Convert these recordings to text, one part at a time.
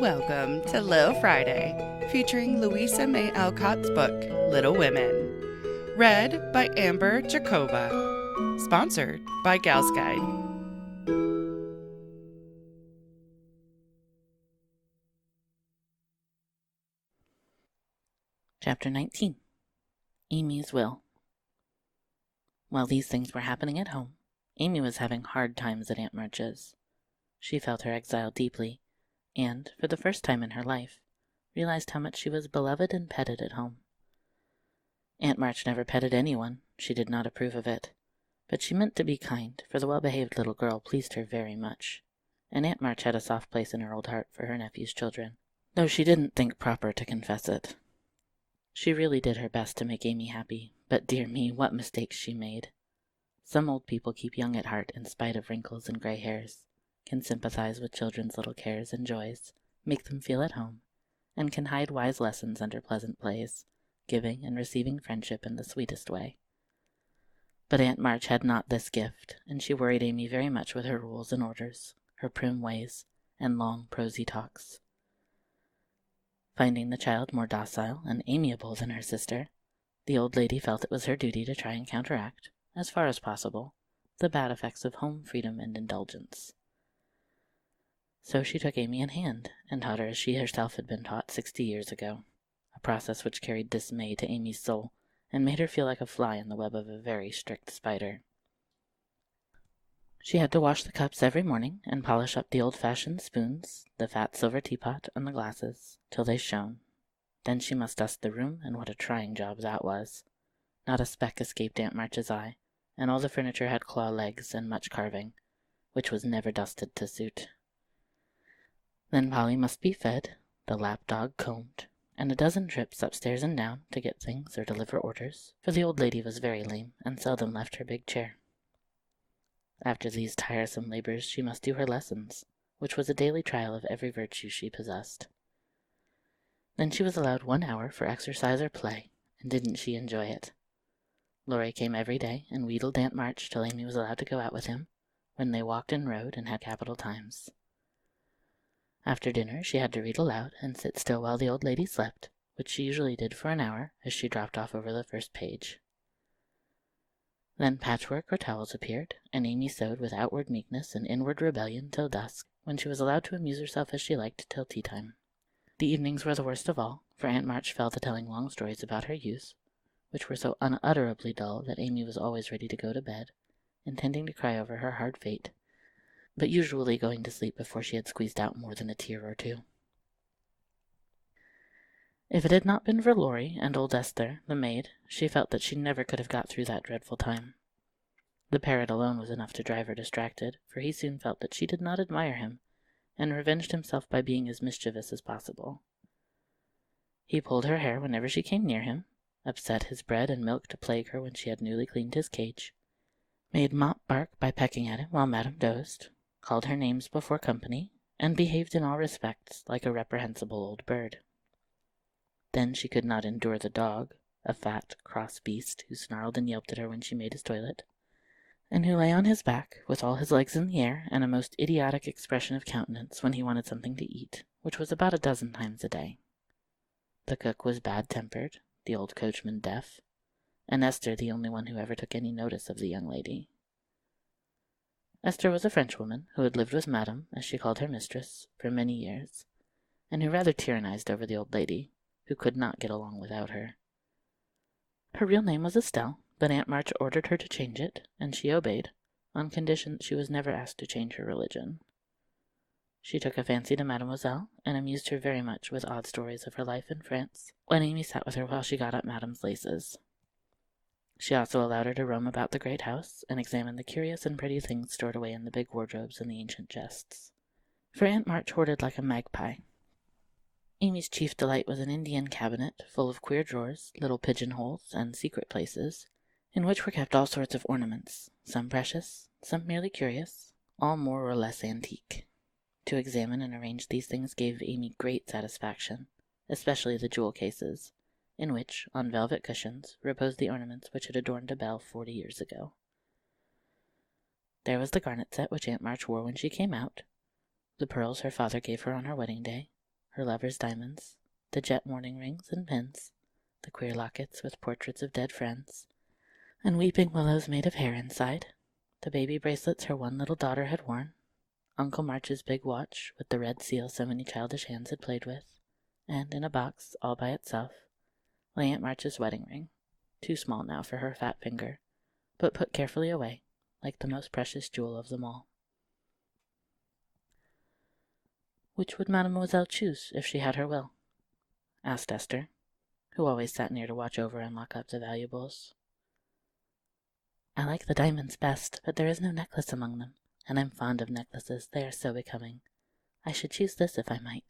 Welcome to Lil Friday, featuring Louisa May Alcott's book, Little Women. Read by Amber Jacoba. Sponsored by Gals Guide. Chapter 19. Amy's Will. While these things were happening at home, Amy was having hard times at Aunt March's. She felt her exile deeply, and, for the first time in her life, realized how much she was beloved and petted at home. Aunt March never petted anyone. She did not approve of it. But she meant to be kind, for the well-behaved little girl pleased her very much, and Aunt March had a soft place in her old heart for her nephew's children, though she didn't think proper to confess it. She really did her best to make Amy happy, but dear me, what mistakes she made. Some old people keep young at heart in spite of wrinkles and gray hairs, can sympathize with children's little cares and joys, make them feel at home, and can hide wise lessons under pleasant plays, giving and receiving friendship in the sweetest way. But Aunt March had not this gift, and she worried Amy very much with her rules and orders, her prim ways, and long prosy talks. Finding the child more docile and amiable than her sister, the old lady felt it was her duty to try and counteract, as far as possible, the bad effects of home freedom and indulgence. So she took Amy in hand, and taught her as she herself had been taught 60 years ago, a process which carried dismay to Amy's soul, and made her feel like a fly in the web of a very strict spider. She had to wash the cups every morning, and polish up the old-fashioned spoons, the fat silver teapot, and the glasses, till they shone. Then she must dust the room, and what a trying job that was. Not a speck escaped Aunt March's eye, and all the furniture had claw legs and much carving, which was never dusted to suit. Then Polly must be fed, the lap-dog combed, and a dozen trips upstairs and down to get things or deliver orders, for the old lady was very lame, and seldom left her big chair. After these tiresome labors she must do her lessons, which was a daily trial of every virtue she possessed. Then she was allowed 1 hour for exercise or play, and didn't she enjoy it? Laurie came every day and wheedled Aunt March till Amy was allowed to go out with him, when they walked and rode and had capital times. After dinner she had to read aloud and sit still while the old lady slept, which she usually did for an hour as she dropped off over the first page. Then patchwork or towels appeared, and Amy sewed with outward meekness and inward rebellion till dusk, when she was allowed to amuse herself as she liked till tea-time. The evenings were the worst of all, for Aunt March fell to telling long stories about her youth, which were so unutterably dull that Amy was always ready to go to bed, intending to cry over her hard fate, but usually going to sleep before she had squeezed out more than a tear or two. If it had not been for Laurie and old Esther, the maid, she felt that she never could have got through that dreadful time. The parrot alone was enough to drive her distracted, for he soon felt that she did not admire him, and revenged himself by being as mischievous as possible. He pulled her hair whenever she came near him, upset his bread and milk to plague her when she had newly cleaned his cage, made Mop bark by pecking at him while Madame dozed, called her names before company, and behaved in all respects like a reprehensible old bird. Then she could not endure the dog, a fat, cross beast who snarled and yelped at her when she made his toilet, and who lay on his back with all his legs in the air and a most idiotic expression of countenance when he wanted something to eat, which was about 12 times a day. The cook was bad-tempered, the old coachman deaf, and Esther the only one who ever took any notice of the young lady. Esther was a Frenchwoman who had lived with Madame, as she called her mistress, for many years, and who rather tyrannized over the old lady, who could not get along without her. Her real name was Estelle, but Aunt March ordered her to change it, and she obeyed, on condition that she was never asked to change her religion. She took a fancy to Mademoiselle, and amused her very much with odd stories of her life in France, when Amy sat with her while she got up Madame's laces. She also allowed her to roam about the great house, and examine the curious and pretty things stored away in the big wardrobes and the ancient chests. For Aunt March hoarded like a magpie. Amy's chief delight was an Indian cabinet, full of queer drawers, little pigeon-holes, and secret places, in which were kept all sorts of ornaments, some precious, some merely curious, all more or less antique. To examine and arrange these things gave Amy great satisfaction, especially the jewel cases, in which, on velvet cushions, reposed the ornaments which had adorned a belle 40 years ago. There was the garnet set which Aunt March wore when she came out, the pearls her father gave her on her wedding day, her lover's diamonds, the jet mourning rings and pins, the queer lockets with portraits of dead friends, and weeping willows made of hair inside, the baby bracelets her one little daughter had worn, Uncle March's big watch with the red seal so many childish hands had played with, and in a box, all by itself, lay Aunt March's wedding ring, too small now for her fat finger, but put carefully away, like the most precious jewel of them all. "Which would Mademoiselle choose if she had her will?" asked Esther, who always sat near to watch over and lock up the valuables. "I like the diamonds best, but there is no necklace among them, and I'm fond of necklaces, they are so becoming. I should choose this if I might,"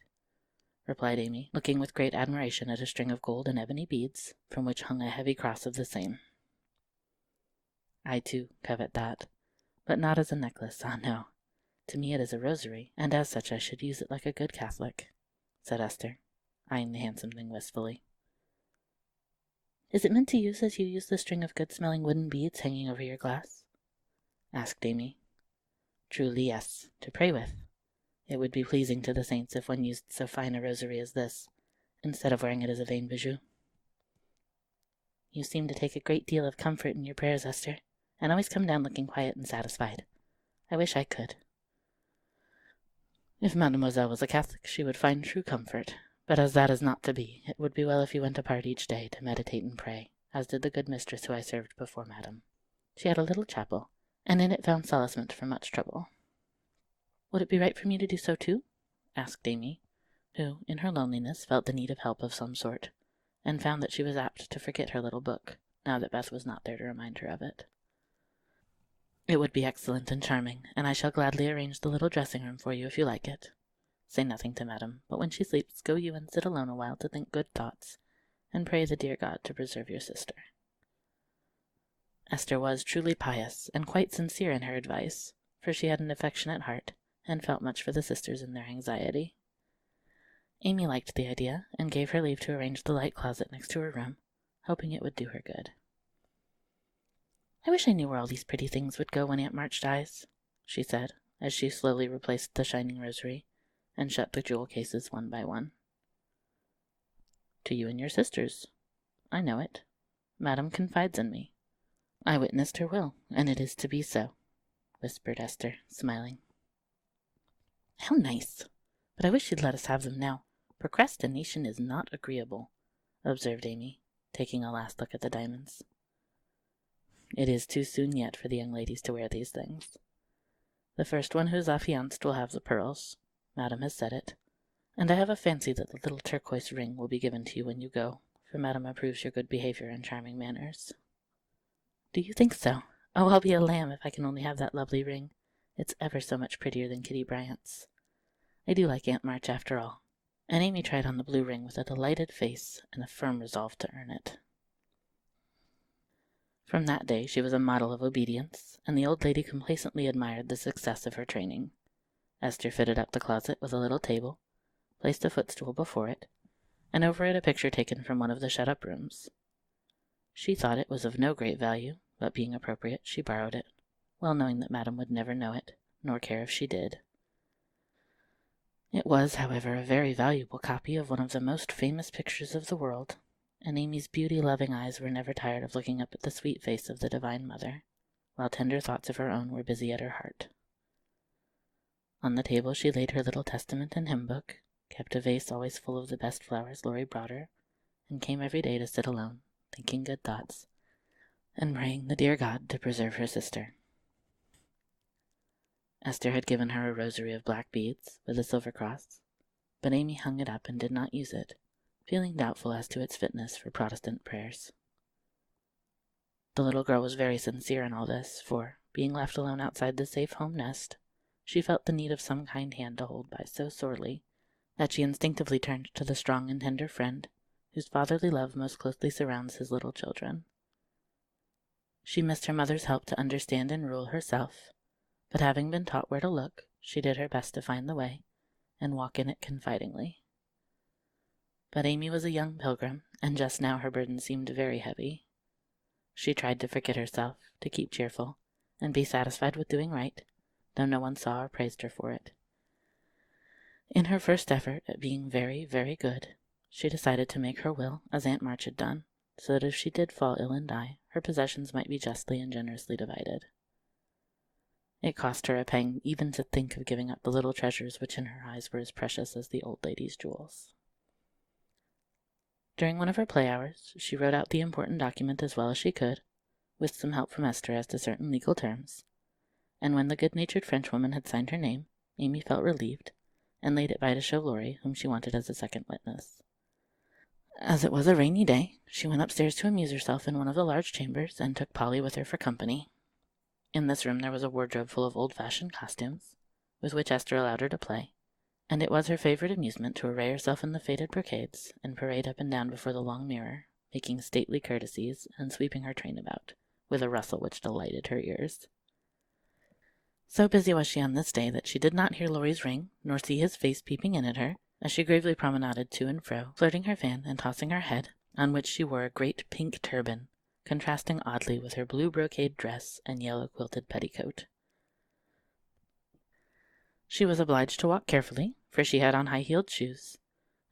replied Amy, looking with great admiration at a string of gold and ebony beads, from which hung a heavy cross of the same. "I, too, covet that, but not as a necklace, ah, no. To me it is a rosary, and as such I should use it like a good Catholic," said Esther, eyeing the handsome thing wistfully. "Is it meant to use as you use the string of good-smelling wooden beads hanging over your glass?" asked Amy. "Truly, yes, to pray with. It would be pleasing to the saints if one used so fine a rosary as this, instead of wearing it as a vain bijou." "You seem to take a great deal of comfort in your prayers, Esther, and always come down looking quiet and satisfied. I wish I could." "If Mademoiselle was a Catholic, she would find true comfort, but as that is not to be, it would be well if you went apart each day to meditate and pray, as did the good mistress who I served before Madame. She had a little chapel, and in it found solacement for much trouble." "Would it be right for me to do so too?" asked Amy, who, in her loneliness, felt the need of help of some sort, and found that she was apt to forget her little book, now that Beth was not there to remind her of it. "It would be excellent and charming, and I shall gladly arrange the little dressing-room for you if you like it. Say nothing to Madame, but when she sleeps, go you and sit alone a while to think good thoughts, and pray the dear God to preserve your sister." Esther was truly pious, and quite sincere in her advice, for she had an affectionate heart, and felt much for the sisters in their anxiety. Amy liked the idea, and gave her leave to arrange the light closet next to her room, hoping it would do her good. "I wish I knew where all these pretty things would go when Aunt March dies," she said, as she slowly replaced the shining rosary, and shut the jewel cases one by one. "To you and your sisters. I know it. Madame confides in me. I witnessed her will, and it is to be so," whispered Esther, smiling. "How nice! But I wish you'd let us have them now. Procrastination is not agreeable," observed Amy, taking a last look at the diamonds. "It is too soon yet for the young ladies to wear these things. The first one who is affianced will have the pearls. Madame has said it, and I have a fancy that the little turquoise ring will be given to you when you go, for Madame approves your good behavior and charming manners." "Do you think so? Oh, I'll be a lamb if I can only have that lovely ring. It's ever so much prettier than Kitty Bryant's. I do like Aunt March after all." And Amy tried on the blue ring with a delighted face and a firm resolve to earn it. From that day she was a model of obedience, and the old lady complacently admired the success of her training. Esther fitted up the closet with a little table, placed a footstool before it, and over it a picture taken from one of the shut-up rooms. She thought it was of no great value, but being appropriate, she borrowed it, well knowing that Madame would never know it, nor care if she did. It was, however, a very valuable copy of one of the most famous pictures of the world, and Amy's beauty-loving eyes were never tired of looking up at the sweet face of the Divine Mother, while tender thoughts of her own were busy at her heart. On the table she laid her little testament and hymn-book, kept a vase always full of the best flowers Laurie brought her, and came every day to sit alone, thinking good thoughts, and praying the dear God to preserve her sister. Esther had given her a rosary of black beads, with a silver cross, but Amy hung it up and did not use it, feeling doubtful as to its fitness for Protestant prayers. The little girl was very sincere in all this, for, being left alone outside the safe home nest, she felt the need of some kind hand to hold by so sorely that she instinctively turned to the strong and tender friend whose fatherly love most closely surrounds his little children. She missed her mother's help to understand and rule herself, but having been taught where to look, she did her best to find the way, and walk in it confidingly. But Amy was a young pilgrim, and just now her burden seemed very heavy. She tried to forget herself, to keep cheerful, and be satisfied with doing right, though no one saw or praised her for it. In her first effort at being very, very good, she decided to make her will as Aunt March had done, so that if she did fall ill and die, her possessions might be justly and generously divided. It cost her a pang even to think of giving up the little treasures which in her eyes were as precious as the old lady's jewels. During one of her play hours, she wrote out the important document as well as she could, with some help from Esther as to certain legal terms, and when the good-natured Frenchwoman had signed her name, Amy felt relieved, and laid it by to show Laurie, whom she wanted as a second witness. As it was a rainy day, she went upstairs to amuse herself in one of the large chambers, and took Polly with her for company. In this room there was a wardrobe full of old-fashioned costumes, with which Esther allowed her to play, and it was her favorite amusement to array herself in the faded brocades, and parade up and down before the long mirror, making stately courtesies, and sweeping her train about, with a rustle which delighted her ears. So busy was she on this day that she did not hear Laurie's ring, nor see his face peeping in at her, as she gravely promenaded to and fro, flirting her fan and tossing her head, on which she wore a great pink turban, contrasting oddly with her blue brocade dress and yellow quilted petticoat. She was obliged to walk carefully, for she had on high-heeled shoes,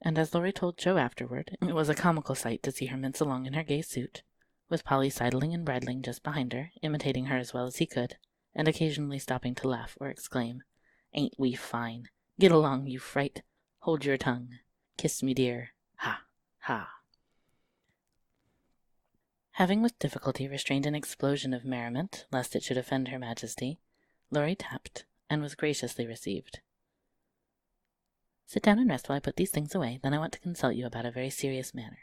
and as Laurie told Joe afterward, it was a comical sight to see her mince along in her gay suit, with Polly sidling and bridling just behind her, imitating her as well as he could, and occasionally stopping to laugh or exclaim, "Ain't we fine? Get along, you fright! Hold your tongue! Kiss me, dear! Ha! Ha!" Having with difficulty restrained an explosion of merriment, lest it should offend Her Majesty, Laurie tapped, and was graciously received. "Sit down and rest while I put these things away, then I want to consult you about a very serious matter,"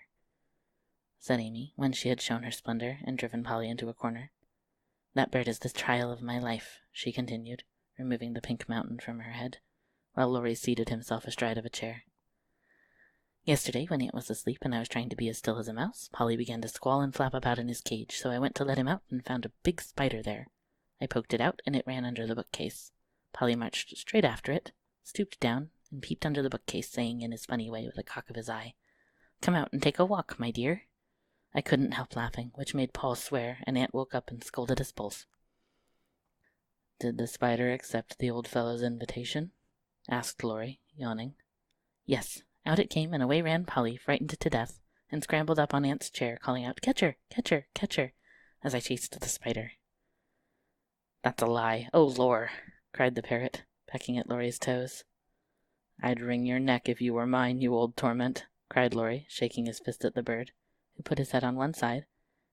said Amy, when she had shown her splendor and driven Polly into a corner. "That bird is the trial of my life," she continued, removing the pink mountain from her head, while Laurie seated himself astride of a chair. "Yesterday, when it was asleep and I was trying to be as still as a mouse, Polly began to squall and flap about in his cage, so I went to let him out and found a big spider there. I poked it out, and it ran under the bookcase. Polly marched straight after it, stooped down, and peeped under the bookcase, saying in his funny way with a cock of his eye, 'Come out and take a walk, my dear.' I couldn't help laughing, which made Paul swear, and Aunt woke up and scolded us both." "Did the spider accept the old fellow's invitation?" asked Laurie, yawning. "Yes, out it came, and away ran Polly, frightened to death, and scrambled up on Aunt's chair, calling out, 'Catch her! Catch her! Catch her!' as I chased the spider." "That's a lie! Oh, lor!" cried the parrot, pecking at Laurie's toes. "I'd wring your neck if you were mine, you old torment," cried Laurie, shaking his fist at the bird, who put his head on one side,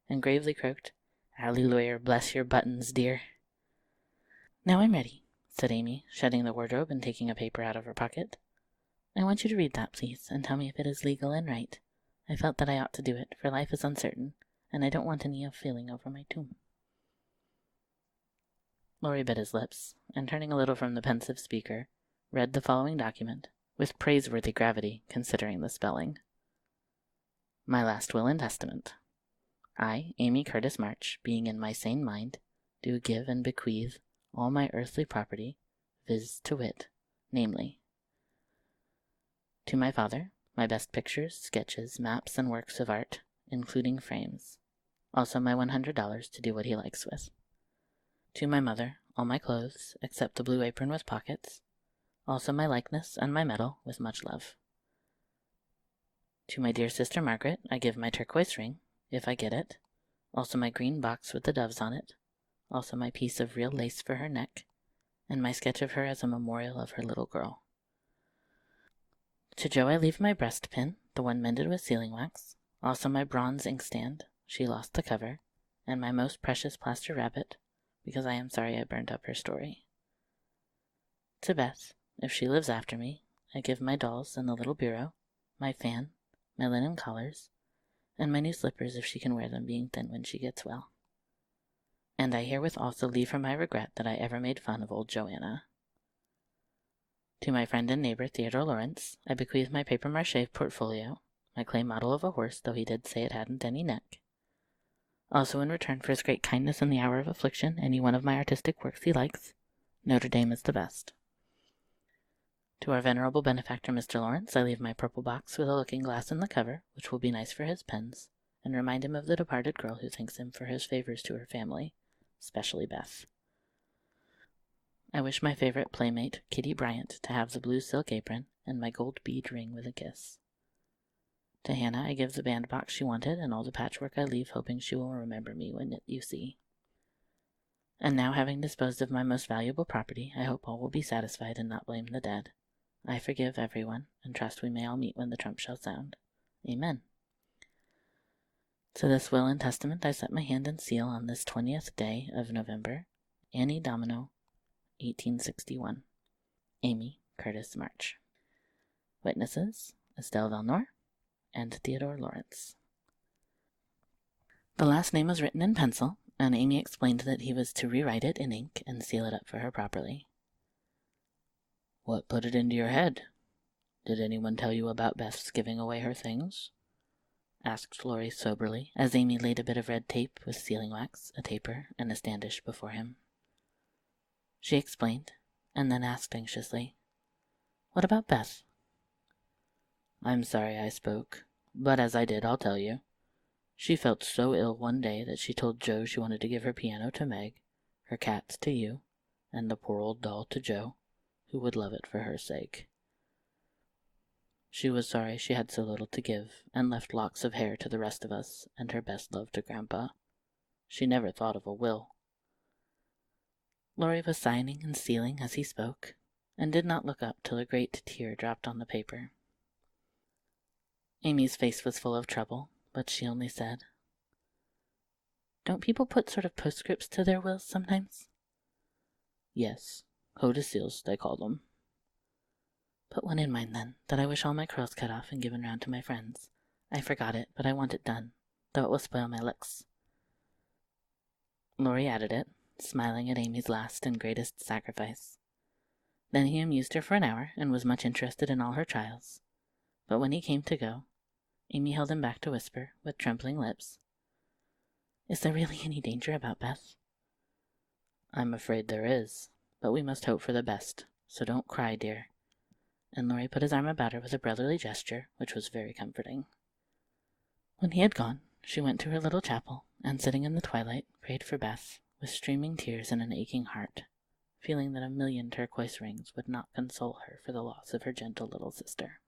and gravely croaked, "Alleluia, bless your buttons, dear." "Now I'm ready," said Amy, shutting the wardrobe and taking a paper out of her pocket. "I want you to read that, please, and tell me if it is legal and right. I felt that I ought to do it, for life is uncertain, and I don't want any ill feeling over my tomb." Laurie bit his lips, and turning a little from the pensive speaker, read the following document, with praiseworthy gravity, considering the spelling. "My last will and testament. I, Amy Curtis March, being in my sane mind, do give and bequeath all my earthly property, viz. to wit, namely, to my father, my best pictures, sketches, maps, and works of art, including frames, also my $100 to do what he likes with. To my mother, all my clothes, except the blue apron with pockets, also my likeness and my medal, with much love. To my dear sister Margaret, I give my turquoise ring, if I get it, also my green box with the doves on it, also my piece of real lace for her neck, and my sketch of her as a memorial of her little girl. To Jo I leave my breastpin, the one mended with sealing wax, also my bronze inkstand, she lost the cover, and my most precious plaster rabbit, because I am sorry I burned up her story. To Beth, if she lives after me, I give my dolls and the little bureau, my fan, my linen collars, and my new slippers if she can wear them, being thin when she gets well. And I herewith also leave her my regret that I ever made fun of old Joanna. To my friend and neighbor Theodore Lawrence, I bequeath my papier-mâché portfolio, my clay model of a horse, though he did say it hadn't any neck. Also, in return for his great kindness in the hour of affliction, any one of my artistic works he likes. Notre Dame is the best. To our venerable benefactor Mr. Lawrence, I leave my purple box with a looking-glass in the cover, which will be nice for his pens, and remind him of the departed girl who thanks him for his favors to her family, especially Beth. I wish my favorite playmate, Kitty Bryant, to have the blue silk apron and my gold bead ring with a kiss. To Hannah I give the bandbox she wanted and all the patchwork I leave, hoping she will remember me when you see. And now, having disposed of my most valuable property, I hope all will be satisfied and not blame the dead. I forgive everyone, and trust we may all meet when the trump shall sound. Amen. To this will and testament I set my hand and seal on this 20th day of November, Annie Domino, 1861. Amy Curtis March. Witnesses, Estelle Valnor and Theodore Lawrence. The last name was written in pencil, and Amy explained that he was to rewrite it in ink and seal it up for her properly. "What put it into your head? Did anyone tell you about Beth's giving away her things?" asked Laurie soberly, as Amy laid a bit of red tape with sealing wax, a taper, and a standish before him. She explained, and then asked anxiously, "What about Beth?" "I'm sorry I spoke, but as I did, I'll tell you. She felt so ill one day that she told Joe she wanted to give her piano to Meg, her cats to you, and the poor old doll to Joe, who would love it for her sake. She was sorry she had so little to give, and left locks of hair to the rest of us, and her best love to Grandpa. She never thought of a will." Laurie was signing and sealing as he spoke, and did not look up till a great tear dropped on the paper. Amy's face was full of trouble, but she only said, "Don't people put sort of postscripts to their wills sometimes?" "Yes, codicils, they call them." "Put one in mine, then, that I wish all my curls cut off and given round to my friends. I forgot it, but I want it done, though it will spoil my looks." Laurie added it, smiling at Amy's last and greatest sacrifice. Then he amused her for an hour, and was much interested in all her trials. But when he came to go, Amy held him back to whisper, with trembling lips, "Is there really any danger about Beth?" "I'm afraid there is, but we must hope for the best, so don't cry, dear." And Laurie put his arm about her with a brotherly gesture, which was very comforting. When he had gone, she went to her little chapel, and sitting in the twilight, prayed for Beth, with streaming tears and an aching heart, feeling that a million turquoise rings would not console her for the loss of her gentle little sister.